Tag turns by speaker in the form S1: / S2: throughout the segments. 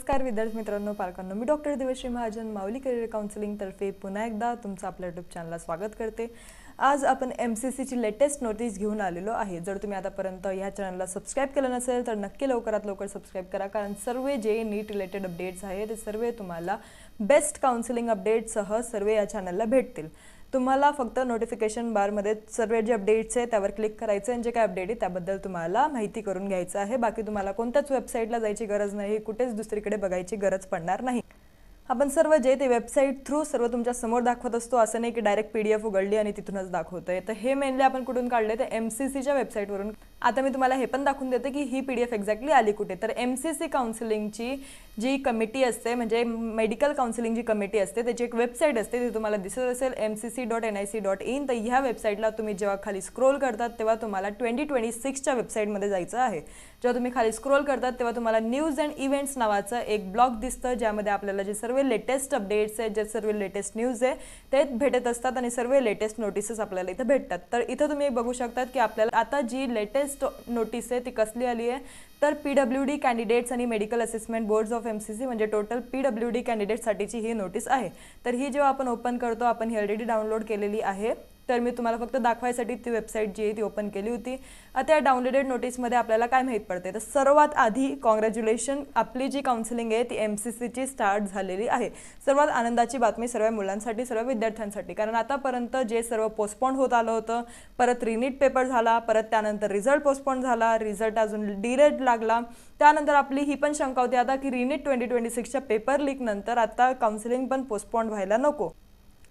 S1: नमस्कार विद्यार्थी मित्रांनो, पालकांनो, मी डॉक्टर देवश्री महाजन माऊली करिअर काउन्सिलिंग तर्फे पुन्हा एकदा तुमचं आपल्या यूट्यूब चॅनलला स्वागत करते। आज आपण MCCची लेटेस्ट नोटीस घेऊन आलेलो आहे। जर तुम्ही आतापर्यंत या चॅनलला सबस्क्राइब केलं नसेल तर नक्की लवकरात लवकर सबस्क्राइब करा, कारण सर्व जे नीट रिलेटेड अपडेट्स आहेत ते सर्व तुम्हाला बेस्ट काउन्सिलिंग अपडेट्ससह सर्व या चॅनलला भेटतील। तुम्हाला फक्त नोटिफिकेशन बारमध्ये सर्व जे अपडेट्स आहेत त्यावर क्लिक करायचं आणि जे काय अपडेट आहे त्याबद्दल तुम्हाला माहिती करून घ्यायचं आहे। बाकी तुम्हाला कोणत्याच वेबसाईटला जायची गरज नाही, कुठेच दुसरीकडे बघायची गरज पडणार नाही। आपण सर्व जे ते वेबसाईट थ्रू सर्व तुमच्या समोर दाखवत असतो, असं नाही की डायरेक्ट PDF उघडली आणि तिथूनच दाखवतोय। तर हे मेनली आपण कुठून काढले तर MCCच्या वेबसाईटवरून। आता मी तुम्हाला हे पण दाखवून देते की ही PDF एक्झॅक्टली आली कुठे। तर MCC काउन्सिलिंगची जी कमिटी असते, म्हणजे मेडिकल काउन्सिलिंग जी कमिटी असते, त्याची एक वेबसाईट असते, ती तुम्हाला दिसत असेल mcc.nic.in। तर ह्या वेबसाईटला तुम्ही जेव्हा खाली स्क्रोल करतात तेव्हा तुम्हाला 2026च्या वेबसाईटमध्ये जायचं आहे। जेव्हा तुम्ही खाली स्क्रोल करतात तेव्हा तुम्हाला न्यूज अँड इव्हेंट्स नावाचं एक ब्लॉग दिसतं, ज्यामध्ये आपल्याला जे सर्व लेटेस्ट अपडेट्स आहेत, जे सर्व लेटेस्ट न्यूज आहे ते भेटत असतात आणि सर्व लेटेस्ट नोटिसेस आपल्याला इथे भेटतात। तर इथे तुम्ही बघू शकतात की आपल्याला आता जी लेटेस्ट नोटीस आहे ती कसली आली आहे, तर PWD कॅन्डिडेट्स आणि medical assessment boards of MCC म्हणजे टोटल PWD कॅन्डिडेटसाठीची ही नोटीस आहे। तर ही जेव्हा आपण ओपन करतो, आपण ही ऑलरेडी डाउनलोड केलेली आहे। तर मी तुम्हाला फक्त दाखवायसाठी ती वेबसाईट जी आहे ती ओपन केली होती। आता या डाउनलोडेड नोटीसमध्ये आपल्याला काय माहित पडते, तर सर्वात आधी कॉंग्रॅच्युलेशन, आपली जी काउन्सिलिंग आहे ती MCCची स्टार्ट झालेली आहे। सर्वात आनंदाची बातमी सर्व मुलांसाठी, सर्व विद्यार्थ्यांसाठी, कारण आतापर्यंत जे सर्व पोस्टपोन होत आलं होतं, परत रिनीट पेपर झाला, परत त्यानंतर रिझल्ट पोस्टपोन झाला, रिझल्ट अजून डिलेड लागला, त्यानंतर आपली ही पण शंका होती आता की रिनीट 2026च्या पेपर लीक नंतर आता काउन्सिलिंग पण पोस्टपोन व्हायला नको।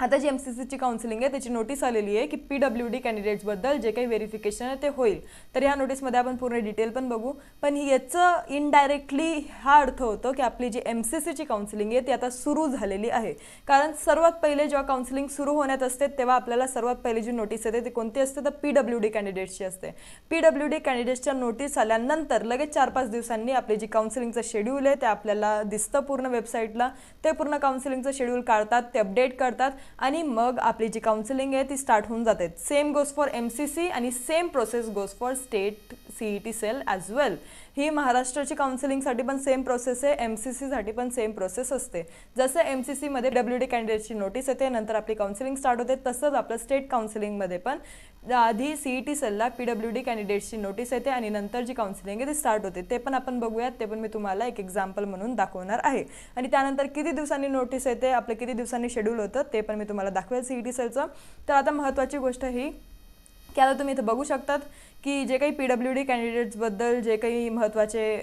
S1: आता जी MCCची काउन्सिलिंग आहे त्याची नोटीस आलेली आहे की PWD कॅन्डिडेट्सबद्दल जे काही व्हेरिफिकेशन आहे ते होईल। तर या नोटीसमध्ये आपण पूर्ण डिटेल पण बघू, पण याचं इनडायरेक्टली हा अर्थ होतो की आपली जी MCCची काउन्सिलिंग आहे ती आता सुरू झालेली आहे। कारण सर्वात पहिले जेव्हा काउन्सिलिंग सुरू होण्यात असते तेव्हा आपल्याला सर्वात पहिली जी नोटीस येते ती कोणती असते, तर PWD कॅन्डिडेट्सची असते। PWD कॅन्डिडेट्सच्या नोटीस आल्यानंतर लगेच 4-5 दिवसांनी आपली जी काउन्सिलिंगचं शेड्यूल आहे ते आपल्याला दिसतं पूर्ण वेबसाईटला। ते पूर्ण काउन्सिलिंगचं शेड्यूल काढतात, ते अपडेट करतात आणि मग आपली जी काउन्सिलिंग आहे ती स्टार्ट होऊन जाते। सेम गोज फॉर MCC आणि same process goes for state CET cell as well. ही महाराष्ट्राची काउन्सिलिंगसाठी पण सेम प्रोसेस आहे, MCC साठी पण सेम प्रोसेस असते। जसं MCC मध्ये PWD कॅन्डिडेटची नोटीस येते, नंतर आपली काउन्सिलिंग स्टार्ट होते, तसंच आपलं स्टेट काउन्सिलिंगमध्ये पण आधी CET सेलला PWD कॅन्डिडेटची नोटीस येते आणि नंतर जी काउन्सिलिंग आहे ती स्टार्ट होते। ते पण आपण बघूयात, ते पण मी तुम्हाला एक एक्झाम्पल म्हणून दाखवणार आहे। आणि त्यानंतर किती दिवसांनी नोटीस येते, आपलं किती दिवसांनी शेड्यूल होतं ते पण मी तुम्हाला दाखवेल CET सेलचं। तर आता महत्त्वाची गोष्ट ही की आता तुम्ही इथं बघू शकतात की जे काही PWD कॅन्डिडेट्सबद्दल जे काही महत्त्वाचे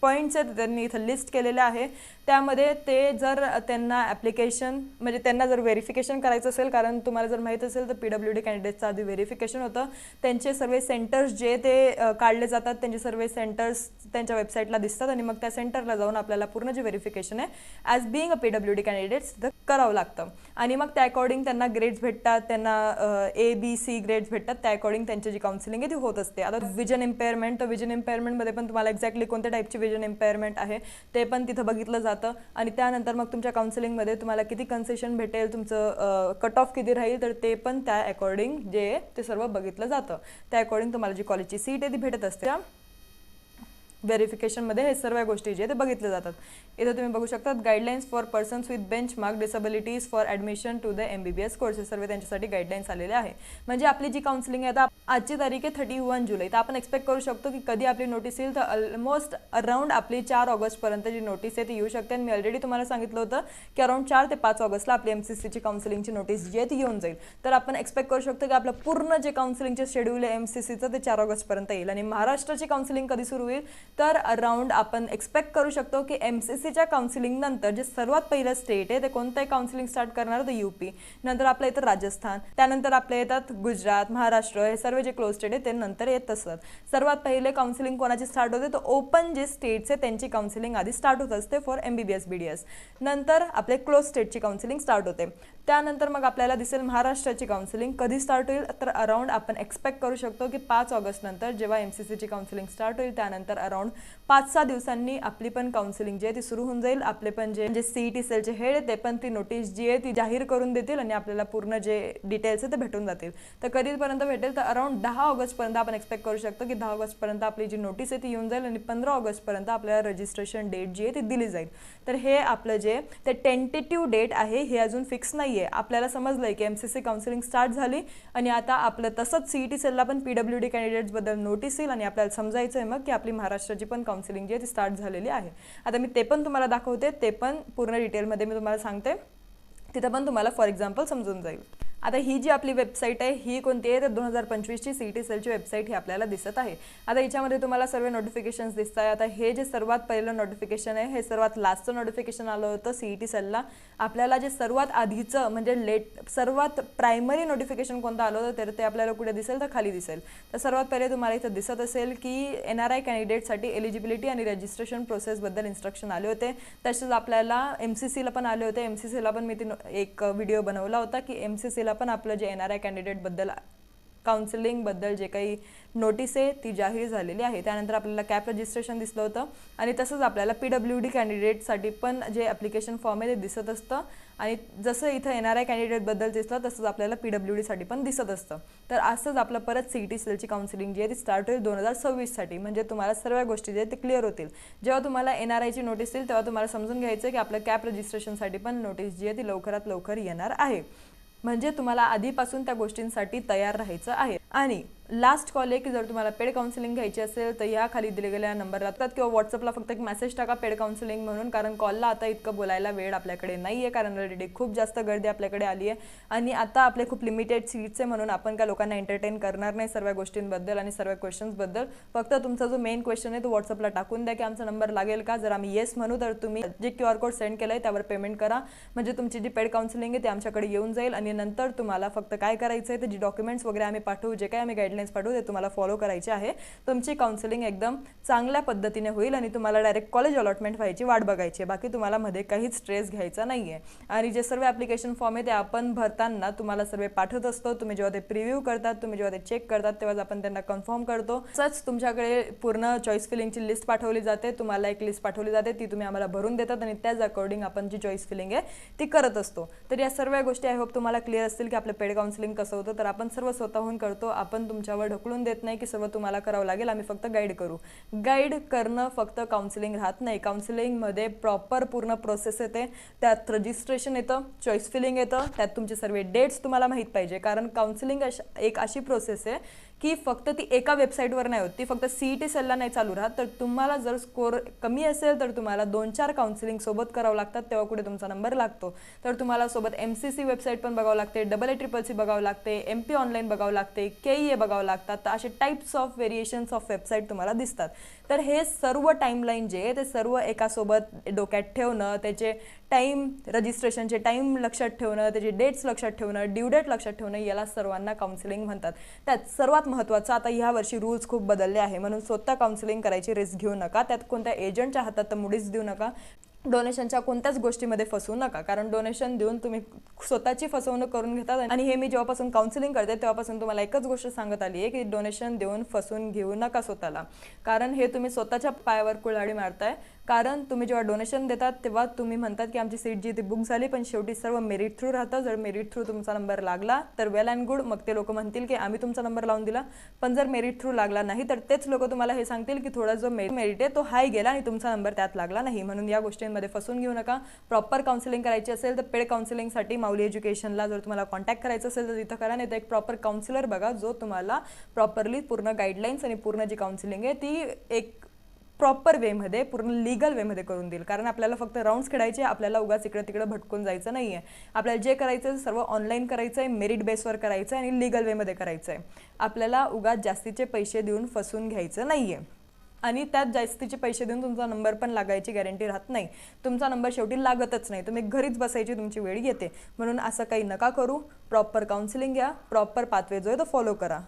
S1: पॉईंट्स आहेत त्यांनी इथं लिस्ट केलेले आहे। त्यामध्ये ते जर त्यांना ॲप्लिकेशन म्हणजे त्यांना जर व्हेरिफिकेशन करायचं असेल, कारण तुम्हाला जर माहीत असेल तर PWD कॅन्डिडेटचं आधी व्हेरिफिकेशन होतं, त्यांचे सर्व सेंटर्स जे ते काढले जातात, त्यांचे सर्व सेंटर्स त्यांच्या वेबसाईटला दिसतात आणि मग त्या सेंटरला जाऊन आपल्याला पूर्ण जे व्हेरिफिकेशन आहे as being a PWD candidates तिथं करावं लागतं आणि मग त्या अकॉर्डिंग त्यांना ग्रेड्स भेटतात, त्यांना ABC ग्रेड्स भेटतात, त्या अकॉर्डिंग त्यांची जी काउन्सिलिंग आहे ती होत असते। आता विजन इम्पेअरमेंट, तर विजन इम्पेअरमेंटमध्ये पण तुम्हाला एक्झॅक्टली कोणत्या टाईपची विजन इम्पेअरमेंट आहे ते पण तिथं बघितलं जातं आणि त्यानंतर मग तुमच्या काउन्सिलिंगमध्ये तुम्हाला किती कन्सेशन भेटेल, तुमचं कट ऑफ किती राहील, तर ते पण त्या अकॉर्डिंग जे ते सर्व बघितलं जातं। त्या अकॉर्डिंग तुम्हाला जी कॉलेजची सीट आहे ती भेटत असते। व्हेरिफिकेशनमध्ये हे सर्व गोष्टी जे ते बघितले जातात। इथे तुम्ही बघू शकतात guidelines for persons with benchmark disabilities for admission to the MBBS courses, सर्व त्यांच्यासाठी गाईडलाईन्स आलेले आहे। म्हणजे आपली जी काउन्सिलिंग आहे आता आजची तारीख आहे 31 जुलै, तर आपण एक्सपेक्ट करू शकतो की कधी आपली नोटीस येईल, तर ऑलमोस्ट अराउंड आपली 4 ऑगस्टपर्यंत जी नोटीस आहे ती येऊ शकते। आणि मी ऑलरेडी तुम्हाला सांगितलं होतं की अराउंड 4 ते 5 ऑगस्टला आपली MCCची काउन्सिलिंगची नोटीस जी आहे ती येऊन जाईल। तर आपण एक्सपेक्ट करू शकतो की आपलं पूर्ण जे काउन्सिलिंगचे शेड्यूल आहे MCCचं ते 4 ऑगस्टपर्यंत येईल। आणि महाराष्ट्राची काउन्सिलिंग कधी सुरू होईल, तर अराउंड आपण एक्सपेक्ट करू शकतो की MCCच्या काउन्सिलिंग नंतर जे सर्वात पहिलं स्टेट आहे ते कोणतं काउन्सिलिंग स्टार्ट करणार, तर UP, नंतर आपल्या इथं राजस्थान, त्यानंतर आपल्या येतात गुजरात, महाराष्ट्र, हे सर्व जे क्लोज स्टेट आहे ते नंतर येत असतात। सर्वात पहिले काउन्सिलिंग कोणाची स्टार्ट होते, तर ओपन जे स्टेट्स आहे त्यांची काउन्सिलिंग आधी स्टार्ट होत असते फॉर MBBS BDS, नंतर आपले क्लोज स्टेटची काउन्सिलिंग स्टार्ट होते। त्यानंतर मग आपल्याला दिसेल महाराष्ट्राची काउन्सिलिंग कधी स्टार्ट होईल, तर अराउंड आपण एक्सपेक्ट करू शकतो की 5 ऑगस्ट नंतर जेव्हा MCCची काउन्सिलिंग स्टार्ट होईल त्यानंतर अराउंड 5-6 दिवसांनी आपली पण काउन्सिलिंग जी आहे ती सुरू होऊन जाईल. आपले पण जे CET सेलचे हेड आहे ते पण ती नोटीस जी आहे ती जाहीर करून देतील आणि आपल्याला पूर्ण जे डिटेल्स आहे ते भेटून जातील. तर कधीपर्यंत भेटेल तर अराउंड 10 ऑगस्टपर्यंत आपण एक्सपेक्ट करू शकतो की 10 ऑगस्टपर्यंत आपली जी नोटीस आहे ती येऊन जाईल आणि 15 ऑगस्टपर्यंत आपल्याला रजिस्ट्रेशन डेट जी आहे ती दिली जाईल. तर हे आपलं जे ते टेंटेटिव्ह डेट आहे हे अजून फिक्स नाही आहे. आपल्याला समजलं आहे की MCC काउन्सिलिंग स्टार्ट झाली आणि आता आपलं तसंच CET सेलला पण PWD कॅन्डिडेट्सबद्दल नोटीस येईल आणि आपल्याला समजायचं आहे मग की आपली महाराष्ट्राची पण काउन्सिलिंग जी आहे ती स्टार्ट झालेली आहे. आता मी ते पण तुम्हाला दाखवते, ते पण पूर्ण डिटेलमध्ये मी तुम्हाला सांगते, तिथं पण तुम्हाला फॉर एक्झाम्पल समजून जाईल. आता ही जी आपली वेबसाईट आहे ही कोणती आहे तर 2025ची CET सेलची वेबसाईट ही आपल्याला दिसत आहे. आता याच्यामध्ये तुम्हाला सर्व नोटिफिकेशन्स दिसत आहे. आता हे जे सर्वात पहिलं नोटिफिकेशन आहे हे सर्वात लास्टचं नोटिफिकेशन आलं होतं CET सेलला. आपल्याला जे सर्वात आधीचं म्हणजे सर्वात प्रायमरी नोटिफिकेशन कोणतं आलं होतं तर ते आपल्याला कुठे दिसेल तर खाली दिसेल. तर सर्वात पहिले तुम्हाला इथं दिसत असेल की NRI कॅन्डिडेटसाठी एलिजिबिलिटी आणि रजिस्ट्रेशन प्रोसेसबद्दल इन्स्ट्रक्शन आले होते. तसेच आपल्याला MCCला पण आले होते. MCCला पण मी एक व्हिडिओ बनवला होता की MCCला पण आपलं जे NRI कॅन्डिडेटबद्दल काउन्सिलिंगबद्दल जे काही नोटीस आहे ती जाहीर झालेली आहे. त्यानंतर आपल्याला कॅप रजिस्ट्रेशन दिसलं होतं आणि तसंच आपल्याला PWD कॅन्डिडेटसाठी पण जे ॲप्लिकेशन फॉर्म आहे ते दिसत असतं आणि जसं इथं NRI कॅन्डिडेटबद्दल दिसलं तसंच आपल्याला PWDसाठी पण दिसत असतं. तर असंच आपलं परत CET सेलची काउन्सिलिंग जी आहे ती स्टार्ट होईल 2026साठी. म्हणजे तुम्हाला सर्व गोष्टी जे ते क्लिअर होतील. जेव्हा तुम्हाला NRIची नोटीस येईल तेव्हा तुम्हाला समजून घ्यायचं की आपलं कॅप रजिस्ट्रेशनसाठी पण नोटीस जी आहे ती लवकरात लवकर येणार आहे. म्हणजे तुम्हाला आधीपासून त्या गोष्टींसाठी तयार राहायचं आहे. आणि लास्ट कॉल आहे की जर तुम्हाला पेड काउन्सिलिंग घ्यायची असेल तर या खाली दिले गेलेल्या नंबरला किंवा व्हॉट्सअपला फक्त एक मेसेज टाका पेड काउन्सिलिंग म्हणून, कारण कॉलला आता इतकं बोलायला वेळ आपल्याकडे नाही आहे, कारण ऑलरेडी खूप जास्त गर्दी आपल्याकडे आली आहे आणि आता आपले खूप लिमिटेड सीट्स आहे म्हणून आपण काय लोकांना एंटरटेन करणार नाही सर्व गोष्टींबद्दल आणि सर्व क्वेश्चन्सबद्दल. फक्त तुमचा जो मेन क्वेश्चन आहे तो व्हॉट्सअपला टाकून द्या की आमचा नंबर लागेल का. जर आम्ही येस म्हणू तर तुम्ही जे QR कोड सेंड केलं आहे त्यावर पेमेंट करा, म्हणजे तुमची जी पेड काउन्सिलिंग आहे ती आमच्याकडे येऊन जाईल आणि नंतर तुम्हाला फक्त काय करायचं आहे ते जे डॉक्युमेंट्स वगैरे आम्ही पाठवू, जे काय आम्ही गाईडलाईन्स पाठवू ते तुम्हाला फॉलो करायचे आहे. तुमची काउन्सिलिंग एकदम चांगल्या पद्धतीने होईल आणि तुम्हाला डायरेक्ट कॉलेज अलॉटमेंट व्हायची वाट बघायची आहे. बाकी तुम्हाला मध्ये काहीच स्ट्रेस घ्यायचा नाही आहे. आणि जे सर्व ॲप्लिकेशन फॉर्म आहे ते आपण भरताना तुम्हाला सर्व पाठवत असतो. तुम्ही जेव्हा ते प्रिव्ह्यू करतात, तुम्ही जेव्हा ते चेक करतात तेव्हाच आपण त्यांना कन्फर्म करतो. तसंच तुमच्याकडे पूर्ण चॉईस फिलिंगची लिस्ट पाठवली जाते. तुम्हाला एक लिस्ट पाठवली जाते, ती तुम्ही आम्हाला भरून देतात आणि त्याच अकॉर्डिंग आपण जी चॉईस फिलिंग आहे ती करत असतो. तर या सर्व गोष्टी आय होप तुम्हाला क्लिअर असतील की आपलं पेड काउन्सिलिंग कसं होतं. तर आपण सर्व स्वतःहून करतो, आपण तुमच्यावर ढकलून देत नाही की सर्व तुम्हाला करावं लागेल, आम्ही फक्त गाईड करू. गाईड करणं फक्त काउन्सिलिंग राहत नाही. काउन्सिलिंगमध्ये प्रॉपर पूर्ण प्रोसेस येते, त्यात रजिस्ट्रेशन येतं, चॉईस फिलिंग येतं, त्यात तुमचे सर्व डेट्स तुम्हाला माहीत पाहिजे. कारण काउन्सिलिंग एक अशी प्रोसेस आहे की फक्त ती एका वेबसाईटवर नाही होत, ती फक्त CET सेलला नाही चालू राहत. तर तुम्हाला जर स्कोर कमी असेल तर तुम्हाला 2-4 काउन्सिलिंग सोबत करावं लागतात, तेव्हा कुठे तुमचा नंबर लागतो. तर तुम्हाला सोबत MCC वेबसाईट पण बघावं लागते, AACCC बघावं लागते, MP ऑनलाईन बघावं लागते, KEA बघावं लागतात. तर असे types of variations of website तुम्हाला दिसतात. तर हे सर्व टाईमलाईन जे आहे ते सर्व एकासोबत डोक्यात ठेवणं, त्याचे टाईम रजिस्ट्रेशनचे टाईम लक्षात ठेवणं, त्याचे डेट्स लक्षात ठेवणं, ड्यू डेट लक्षात ठेवणं, याला सर्वांना काउन्सिलिंग म्हणतात. त्यात सर्वात महत्त्वाचं आता ह्या वर्षी रूल्स खूप बदलले आहे म्हणून स्वतः काउन्सिलिंग करायची रिस्क घेऊ नका. त्यात कोणत्या एजंटच्या हातात तर मुळीच देऊ नका. डोनेशनच्या कोणत्याच गोष्टीमध्ये फसवू नका, कारण डोनेशन देऊन तुम्ही स्वतःची फसवणूक करून घेतात. आणि हे मी जेव्हापासून काउन्सिलिंग करते तेव्हापासून तुम्हाला एकच गोष्ट सांगत आली आहे की डोनेशन देऊन फसवून घेऊ नका स्वतःला, कारण हे तुम्ही स्वतःच्या पायावर कुल्हाडी मारताय. कारण तुम्ही जेव्हा डोनेशन देतात तेव्हा तुम्ही म्हणतात की आमची सीट जी ती बुक झाली, पण शेवटी सर्व मेरिट थ्रू राहतं. जर मेरिट थ्रू तुमचा नंबर लागला तर वेल अँड गुड, मग ते लोक म्हणतील की आम्ही तुमचा नंबर लावून दिला. पण जर मेरिट थ्रू लागला नाही तर तेच लोक तुम्हाला हे सांगतील की थोडा जो मेरिट आहे तो हाय गेला आणि तुमचा नंबर त्यात लागला नाही. म्हणून या गोष्टींमध्ये फसून घेऊ नका. प्रॉपर काउन्सिलिंग करायची असेल तर पेड काउन्सिलिंगसाठी माऊली एज्युकेशनला जर तुम्हाला कॉन्टॅक्ट करायचं असेल तर तिथं करा, नाही तर एक प्रॉपर काउन्सिलर बघा जो तुम्हाला प्रॉपरली पूर्ण गाईडलाईन्स आणि पूर्ण जी काउन्सिलिंग आहे ती एक प्रॉपर वेमध्ये, पूर्ण लिगल वेमध्ये करून देईल. कारण आपल्याला फक्त राऊंड्स खेळायचे, आपल्याला उगाच इकडे तिकडे भटकून जायचं नाही आहे. आपल्याला जे करायचं आहे सर्व ऑनलाईन करायचं आहे, मेरिट बेसवर करायचं आहे आणि लिगल वेमध्ये करायचं आहे. आपल्याला उगाच जास्तीचे पैसे देऊन फसून घ्यायचं नाही आहे. आणि त्यात जास्तीचे पैसे देऊन तुमचा नंबर पण लागायची गॅरंटी राहत नाही. तुमचा नंबर शेवटी लागतच नाही, तुम्ही घरीच बसायची तुमची वेळ येते. म्हणून असं काही नका करू. प्रॉपर काउन्सिलिंग घ्या, प्रॉपर पाथवे जो आहे तो फॉलो करा.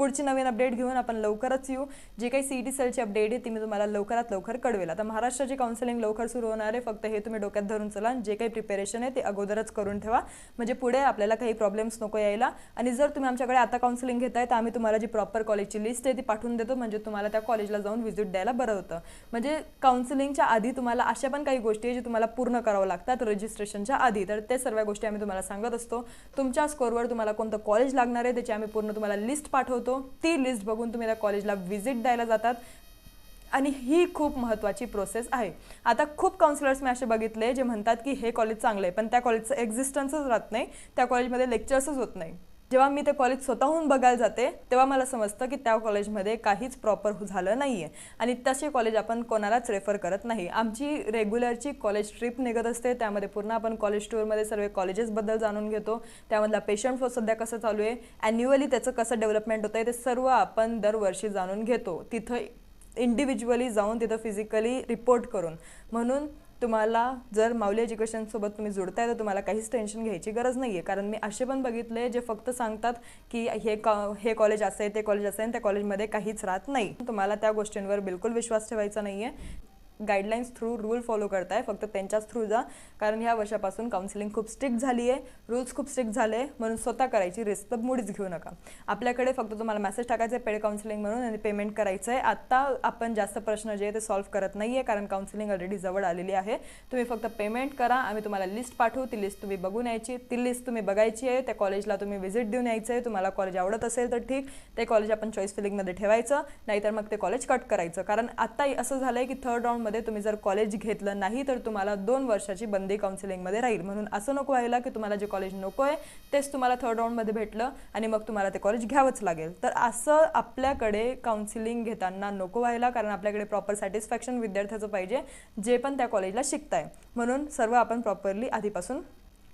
S1: पुढची नवीन अपडेट घेऊन आपण लवकरच येऊ. जे काही CET सेलची अपडेट आहे ती मी तुम्हाला लवकरात लवकर कळवेल. आता महाराष्ट्राची काउन्सिलिंग लवकर सुरू होणार आहे, फक्त हे तुम्ही डोक्यात धरून चला. जे काही प्रिपरेशन आहे ते अगोदरच करून ठेवा, म्हणजे पुढे आपल्याला काही प्रॉब्लेम्स नको यायला. आणि जर तुम्ही आमच्याकडे आता काउन्सिलिंग घेताय तर आम्ही तुम्हाला जी प्रॉपर कॉलेजची लिस्ट आहे ती पाठवून देतो, म्हणजे तुम्हाला त्या कॉलेजला जाऊन व्हिजिट द्यायला बरं होतं. म्हणजे काउन्सिलिंगच्या आधी तुम्हाला अशा पण काही गोष्टी आहे जे तुम्हाला पूर्ण करावं लागतात रजिस्ट्रेशनच्या आधी, तर ते सर्व गोष्टी आम्ही तुम्हाला सांगत असतो. तुमच्या स्कोअरवर तुम्हाला कोणतं कॉलेज लागणार आहे त्याची आम्ही पूर्ण तुम्हाला लिस्ट पाठवतो. ती लिस्ट बघून तुम्ही त्या कॉलेजला व्हिजिट द्यायला जातात आणि ही खूप महत्त्वाची प्रोसेस आहे. आता खूप काउन्सिलर्स मी असे बघितले जे म्हणतात की हे कॉलेज चांगलं आहे, पण त्या कॉलेजचं एक्झिस्टन्सच राहत नाही, त्या कॉलेजमध्ये लेक्चर्सच होत नाही. जेव्हा मी ते कॉलेज स्वतःहून बघायला जाते तेव्हा मला समजतं की त्या कॉलेजमध्ये काहीच प्रॉपर झालं नाही आहे आणि तसे कॉलेज आपण कोणालाच रेफर करत नाही. आमची रेग्युलरची कॉलेज ट्रिप निघत असते, त्यामध्ये पूर्ण आपण कॉलेज टूरमध्ये सर्व कॉलेजेसबद्दल जाणून घेतो. त्यामधला पेशंट फ्लो सध्या कसं चालू आहे, ॲन्युअली त्याचं कसं डेव्हलपमेंट होतं आहे ते सर्व आपण दरवर्षी जाणून घेतो, तिथं इंडिव्हिज्युअली जाऊन तिथं फिजिकली रिपोर्ट करून. म्हणून तुम्हाला जर माऊली एज्युकेशनसोबत तुम्ही जुडताय तर तुम्हाला काहीच टेन्शन घ्यायची गरज नाही आहे. कारण मी असे पण बघितले जे फक्त सांगतात की हे कॉलेज असं आहे, ते कॉलेज असं आहे आणि त्या कॉलेजमध्ये काहीच राहत नाही. तुम्हाला त्या गोष्टींवर बिलकुल विश्वास ठेवायचा नाही आहे. गाईडलाईन्स थ्रू रूल फॉलो करताय, फक्त त्यांच्याच थ्रू जा. कारण ह्या वर्षापासून काउन्सिलिंग खूप स्ट्रिक्ट झाली आहे, रूल्स खूप स्ट्रिक्ट झाले, म्हणून स्वतः करायची रिस्क तर मुळीच घेऊ नका. आपल्याकडे फक्त तुम्हाला मेसेज टाकायचा आहे पेड काउन्सिलिंग म्हणून आणि पेमेंट करायचं आहे. आत्ता आपण जास्त प्रश्न जे आहे ते सॉल्व्ह करत नाही आहे, कारण काउन्सिलिंग ऑलरेडी जवळ आलेली आहे. तुम्ही फक्त पेमेंट करा, आम्ही तुम्हाला लिस्ट पाठवू, ती लिस्ट तुम्ही बघून यायची, ती लिस्ट तुम्ही बघायची आहे, त्या कॉलेजला तुम्ही व्हिजिट देऊन यायचं आहे. तुम्हाला कॉलेज आवडत असेल तर ठीक, ते कॉलेज आपण चॉईस फिलिंगमध्ये ठेवायचं, नाहीतर मग ते कॉलेज कट करायचं. कारण आत्ता असं झालं आहे की थर्ड राऊंडमध्ये तुम्ही जर कॉलेज घेतलं नाही तर तुम्हाला 2 वर्षाची बंदी काउन्सिलिंगमध्ये राहील. म्हणून असं नको व्हायला की तुम्हाला जे कॉलेज नको आहे तेच तुम्हाला थर्ड राऊंडमध्ये भेटलं आणि मग तुम्हाला ते कॉलेज घ्यावंच लागेल. तर असं आपल्याकडे काउन्सिलिंग घेताना नको व्हायला, कारण आपल्याकडे प्रॉपर सॅटिस्फॅक्शन विद्यार्थ्याचं पाहिजे जे पण त्या कॉलेजला शिकताय. म्हणून सर्व आपण प्रॉपरली आधीपासून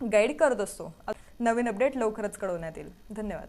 S1: गाईड करत असतो. नवीन अपडेट लवकरच कळवण्यात येईल. धन्यवाद.